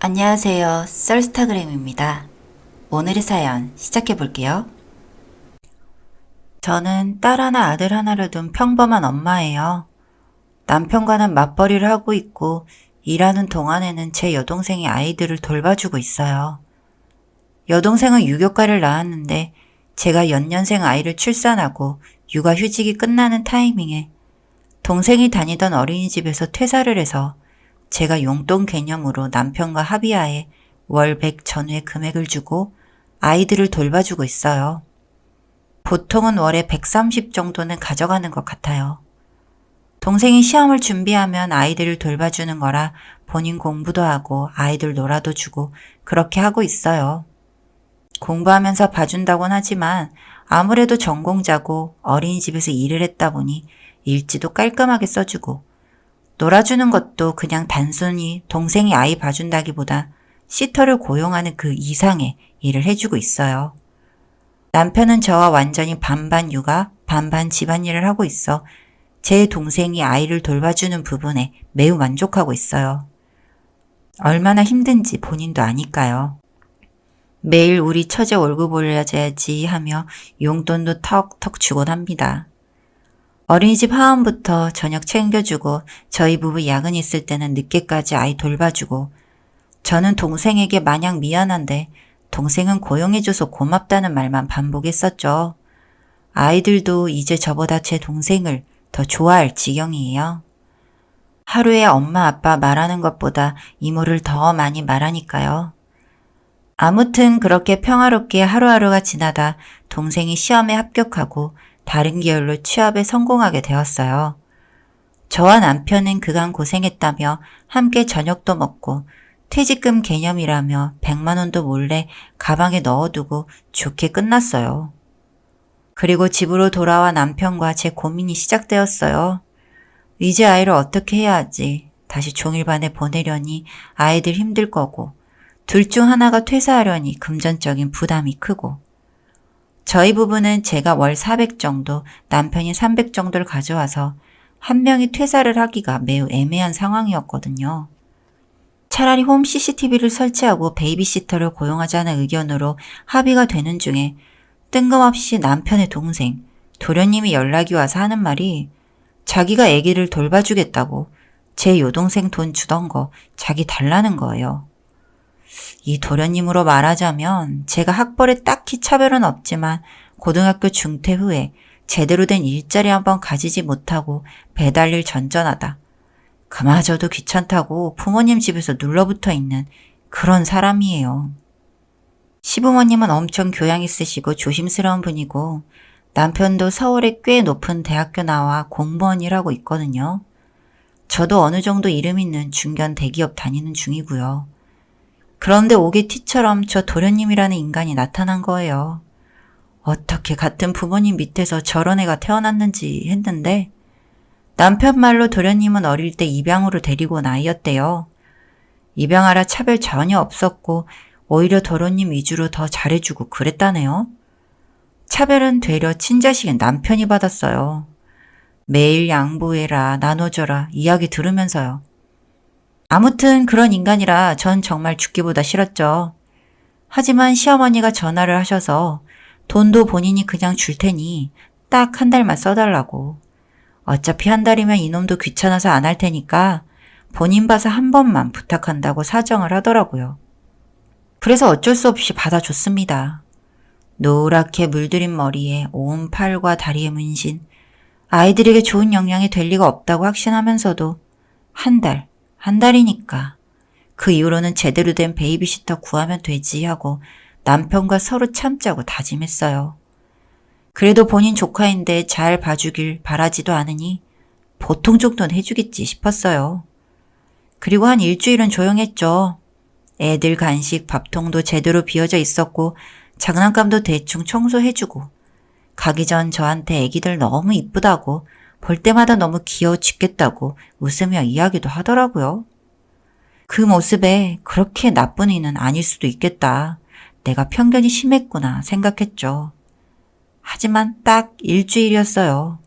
안녕하세요. 썰스타그램입니다. 오늘의 사연 시작해 볼게요. 저는 딸 하나 아들 하나를 둔 평범한 엄마예요. 남편과는 맞벌이를 하고 있고 일하는 동안에는 제 여동생이 아이들을 돌봐주고 있어요. 여동생은 유교과를 나왔는데 제가 연년생 아이를 출산하고 육아휴직이 끝나는 타이밍에 동생이 다니던 어린이집에서 퇴사를 해서 제가 용돈 개념으로 남편과 합의하에 월 100 전후의 금액을 주고 아이들을 돌봐주고 있어요. 보통은 월에 130 정도는 가져가는 것 같아요. 동생이 시험을 준비하면 아이들을 돌봐주는 거라 본인 공부도 하고 아이들 놀아도 주고 그렇게 하고 있어요. 공부하면서 봐준다곤 하지만 아무래도 전공자고 어린이집에서 일을 했다 보니 일지도 깔끔하게 써주고 놀아주는 것도 그냥 단순히 동생이 아이 봐준다기보다 시터를 고용하는 그 이상의 일을 해주고 있어요. 남편은 저와 완전히 반반 육아, 반반 집안일을 하고 있어 제 동생이 아이를 돌봐주는 부분에 매우 만족하고 있어요. 얼마나 힘든지 본인도 아니까요. 매일 우리 처제 월급 올려줘야지 하며 용돈도 턱턱 주곤 합니다. 어린이집 하원부터 저녁 챙겨주고 저희 부부 야근 있을 때는 늦게까지 아이 돌봐주고 저는 동생에게 마냥 미안한데 동생은 고용해줘서 고맙다는 말만 반복했었죠. 아이들도 이제 저보다 제 동생을 더 좋아할 지경이에요. 하루에 엄마 아빠 말하는 것보다 이모를 더 많이 말하니까요. 아무튼 그렇게 평화롭게 하루하루가 지나다 동생이 시험에 합격하고 다른 계열로 취업에 성공하게 되었어요. 저와 남편은 그간 고생했다며 함께 저녁도 먹고 퇴직금 개념이라며 100만 원도 몰래 가방에 넣어두고 좋게 끝났어요. 그리고 집으로 돌아와 남편과 제 고민이 시작되었어요. 이제 아이를 어떻게 해야 하지? 다시 종일반에 보내려니 아이들 힘들 거고 둘 중 하나가 퇴사하려니 금전적인 부담이 크고 저희 부부는 제가 월 400 정도, 남편이 300 정도를 가져와서 한 명이 퇴사를 하기가 매우 애매한 상황이었거든요. 차라리 홈 CCTV를 설치하고 베이비시터를 고용하자는 의견으로 합의가 되는 중에 뜬금없이 남편의 동생, 도련님이 연락이 와서 하는 말이 자기가 아기를 돌봐주겠다고 제 여동생 돈 주던 거 자기 달라는 거예요. 이 도련님으로 말하자면 제가 학벌에 딱히 차별은 없지만 고등학교 중퇴 후에 제대로 된 일자리 한번 가지지 못하고 배달일 전전하다. 그마저도 귀찮다고 부모님 집에서 눌러붙어 있는 그런 사람이에요. 시부모님은 엄청 교양 있으시고 조심스러운 분이고 남편도 서울에 꽤 높은 대학교 나와 공무원 일하고 있거든요. 저도 어느 정도 이름 있는 중견 대기업 다니는 중이고요. 그런데 오게티처럼 저 도련님이라는 인간이 나타난 거예요. 어떻게 같은 부모님 밑에서 저런 애가 태어났는지 했는데 남편 말로 도련님은 어릴 때 입양으로 데리고 온 아이였대요. 입양하라 차별 전혀 없었고 오히려 도련님 위주로 더 잘해주고 그랬다네요. 차별은 되려 친자식인 남편이 받았어요. 매일 양보해라, 나눠줘라 이야기 들으면서요. 아무튼 그런 인간이라 전 정말 죽기보다 싫었죠. 하지만 시어머니가 전화를 하셔서 돈도 본인이 그냥 줄 테니 딱 한 달만 써달라고. 어차피 한 달이면 이놈도 귀찮아서 안 할 테니까 본인 봐서 한 번만 부탁한다고 사정을 하더라고요. 그래서 어쩔 수 없이 받아줬습니다. 노랗게 물들인 머리에 온 팔과 다리에 문신, 아이들에게 좋은 영향이 될 리가 없다고 확신하면서도 한 달이니까 그 이후로는 제대로 된 베이비시터 구하면 되지 하고 남편과 서로 참자고 다짐했어요. 그래도 본인 조카인데 잘 봐주길 바라지도 않으니 보통 정도는 해주겠지 싶었어요. 그리고 한 일주일은 조용했죠. 애들 간식, 밥통도 제대로 비워져 있었고 장난감도 대충 청소해주고 가기 전 저한테 애기들 너무 이쁘다고 볼 때마다 너무 귀여워 죽겠다고 웃으며 이야기도 하더라고요. 그 모습에 그렇게 나쁜 이는 아닐 수도 있겠다. 내가 편견이 심했구나 생각했죠. 하지만 딱 일주일이었어요.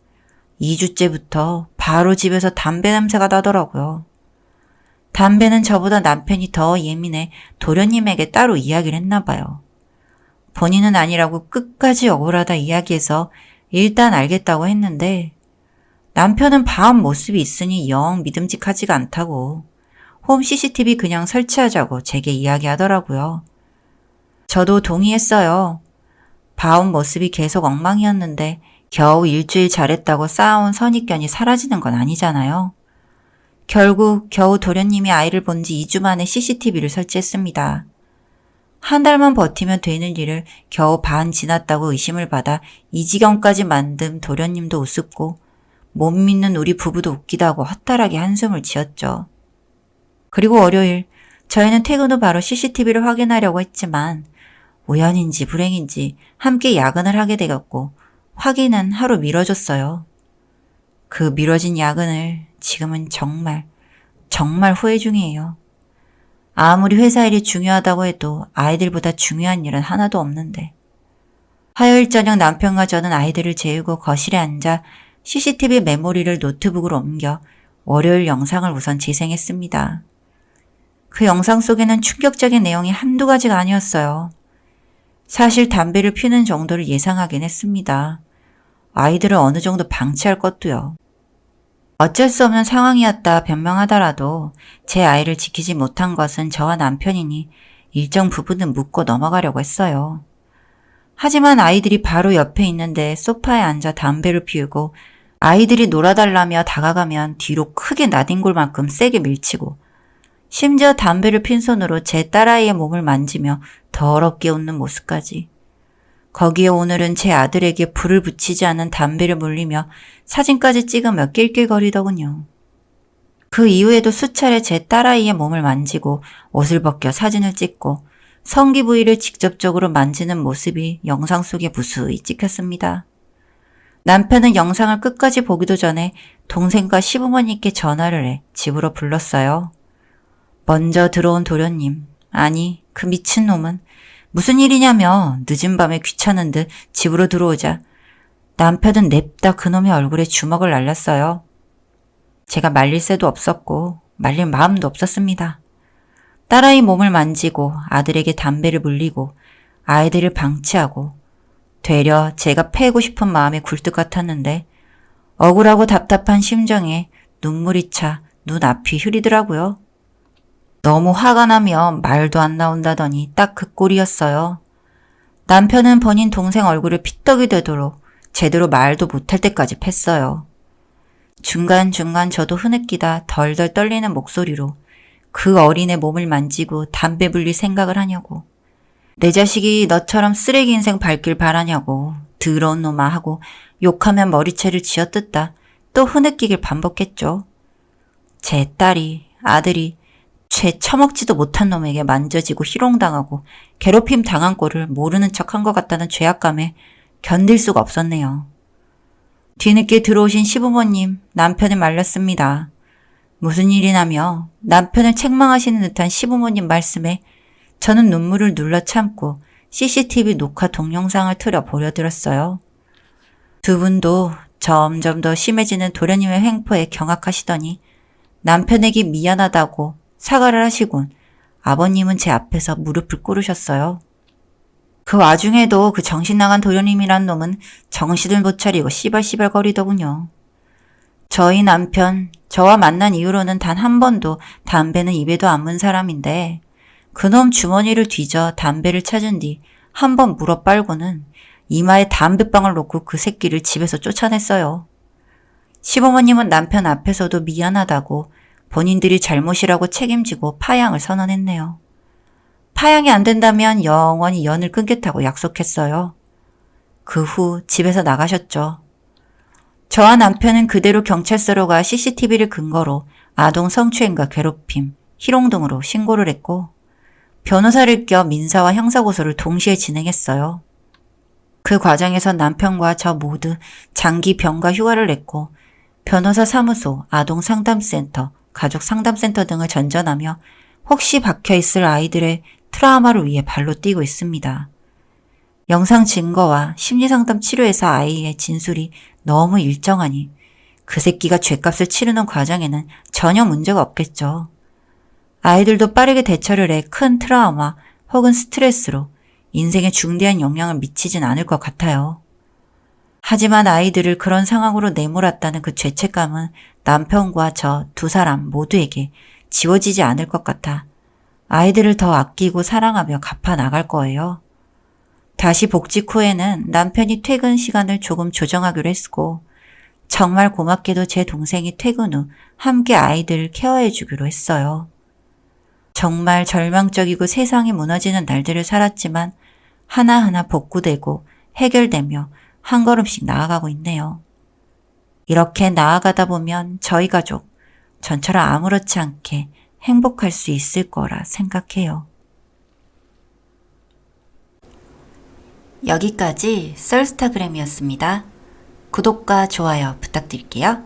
2주째부터 바로 집에서 담배 냄새가 나더라고요. 담배는 저보다 남편이 더 예민해 도련님에게 따로 이야기를 했나 봐요. 본인은 아니라고 끝까지 억울하다 이야기해서 일단 알겠다고 했는데 남편은 봐온 모습이 있으니 영 믿음직하지가 않다고 홈 CCTV 그냥 설치하자고 제게 이야기하더라고요. 저도 동의했어요. 봐온 모습이 계속 엉망이었는데 겨우 일주일 잘했다고 쌓아온 선입견이 사라지는 건 아니잖아요. 결국 겨우 도련님이 아이를 본 지 2주 만에 CCTV를 설치했습니다. 한 달만 버티면 되는 일을 겨우 반 지났다고 의심을 받아 이 지경까지 만든 도련님도 우습고 못 믿는 우리 부부도 웃기다고 허탈하게 한숨을 지었죠. 그리고 월요일 저희는 퇴근 후 바로 CCTV를 확인하려고 했지만 우연인지 불행인지 함께 야근을 하게 되었고 확인은 하루 미뤄졌어요. 그 미뤄진 야근을 지금은 정말 후회 중이에요. 아무리 회사 일이 중요하다고 해도 아이들보다 중요한 일은 하나도 없는데. 화요일 저녁 남편과 저는 아이들을 재우고 거실에 앉아 CCTV 메모리를 노트북으로 옮겨 월요일 영상을 우선 재생했습니다. 그 영상 속에는 충격적인 내용이 한두 가지가 아니었어요. 사실 담배를 피우는 정도를 예상하긴 했습니다. 아이들을 어느 정도 방치할 것도요. 어쩔 수 없는 상황이었다 변명하더라도 제 아이를 지키지 못한 것은 저와 남편이니 일정 부분은 묻고 넘어가려고 했어요. 하지만 아이들이 바로 옆에 있는데 소파에 앉아 담배를 피우고 아이들이 놀아달라며 다가가면 뒤로 크게 나뒹굴만큼 세게 밀치고 심지어 담배를 핀 손으로 제 딸아이의 몸을 만지며 더럽게 웃는 모습까지. 거기에 오늘은 제 아들에게 불을 붙이지 않은 담배를 물리며 사진까지 찍으며 낄낄거리더군요. 그 이후에도 수차례 제 딸아이의 몸을 만지고 옷을 벗겨 사진을 찍고 성기 부위를 직접적으로 만지는 모습이 영상 속에 무수히 찍혔습니다. 남편은 영상을 끝까지 보기도 전에 동생과 시부모님께 전화를 해 집으로 불렀어요. 먼저 들어온 도련님, 아니 그 미친놈은 무슨 일이냐며 늦은 밤에 귀찮은 듯 집으로 들어오자 남편은 냅다 그놈의 얼굴에 주먹을 날렸어요. 제가 말릴 새도 없었고 말릴 마음도 없었습니다. 딸아이 몸을 만지고 아들에게 담배를 물리고 아이들을 방치하고 되려 제가 패고 싶은 마음이 굴뚝 같았는데 억울하고 답답한 심정에 눈물이 차 눈앞이 흐리더라고요. 너무 화가 나면 말도 안 나온다더니 딱 그 꼴이었어요. 남편은 본인 동생 얼굴을 피떡이 되도록 제대로 말도 못할 때까지 팼어요. 중간중간 저도 흐느끼다 덜덜 떨리는 목소리로 그 어린애 몸을 만지고 담배 불릴 생각을 하냐고. 내 자식이 너처럼 쓰레기 인생 밟길 바라냐고. 더러운 놈아 하고 욕하면 머리채를 쥐어뜯다 또 흐느끼길 반복했죠. 제 딸이 아들이 죄 처먹지도 못한 놈에게 만져지고 희롱당하고 괴롭힘 당한 꼴을 모르는 척한 것 같다는 죄악감에 견딜 수가 없었네요. 뒤늦게 들어오신 시부모님 남편을 말렸습니다. 무슨 일이냐며 남편을 책망하시는 듯한 시부모님 말씀에 저는 눈물을 눌러 참고 CCTV 녹화 동영상을 틀어 보여드렸어요. 두 분도 점점 더 심해지는 도련님의 횡포에 경악하시더니 남편에게 미안하다고 사과를 하시곤 아버님은 제 앞에서 무릎을 꿇으셨어요. 그 와중에도 그 정신 나간 도련님이란 놈은 정신을 못 차리고 씨발씨발 거리더군요. 저희 남편, 저와 만난 이후로는 단 한 번도 담배는 입에도 안 문 사람인데 그놈 주머니를 뒤져 담배를 찾은 뒤 한 번 물어 빨고는 이마에 담배방울 놓고 그 새끼를 집에서 쫓아냈어요. 시부모님은 남편 앞에서도 미안하다고 본인들이 잘못이라고 책임지고 파양을 선언했네요. 파양이 안 된다면 영원히 연을 끊겠다고 약속했어요. 그 후 집에서 나가셨죠. 저와 남편은 그대로 경찰서로 가 CCTV를 근거로 아동 성추행과 괴롭힘, 희롱 등으로 신고를 했고 변호사를 껴 민사와 형사고소를 동시에 진행했어요. 그 과정에서 남편과 저 모두 장기 병가 휴가를 냈고 변호사 사무소, 아동상담센터, 가족상담센터 등을 전전하며 혹시 박혀있을 아이들의 트라우마를 위해 발로 뛰고 있습니다. 영상 증거와 심리상담 치료에서 아이의 진술이 너무 일정하니 그 새끼가 죗값을 치르는 과정에는 전혀 문제가 없겠죠. 아이들도 빠르게 대처를 해 큰 트라우마 혹은 스트레스로 인생에 중대한 영향을 미치진 않을 것 같아요. 하지만 아이들을 그런 상황으로 내몰았다는 그 죄책감은 남편과 저 두 사람 모두에게 지워지지 않을 것 같아 아이들을 더 아끼고 사랑하며 갚아 나갈 거예요. 다시 복직 후에는 남편이 퇴근 시간을 조금 조정하기로 했고 정말 고맙게도 제 동생이 퇴근 후 함께 아이들을 케어해 주기로 했어요. 정말 절망적이고 세상이 무너지는 날들을 살았지만 하나하나 복구되고 해결되며 한 걸음씩 나아가고 있네요. 이렇게 나아가다 보면 저희 가족, 전처럼 아무렇지 않게 행복할 수 있을 거라 생각해요. 여기까지 썰스타그램이었습니다. 구독과 좋아요 부탁드릴게요.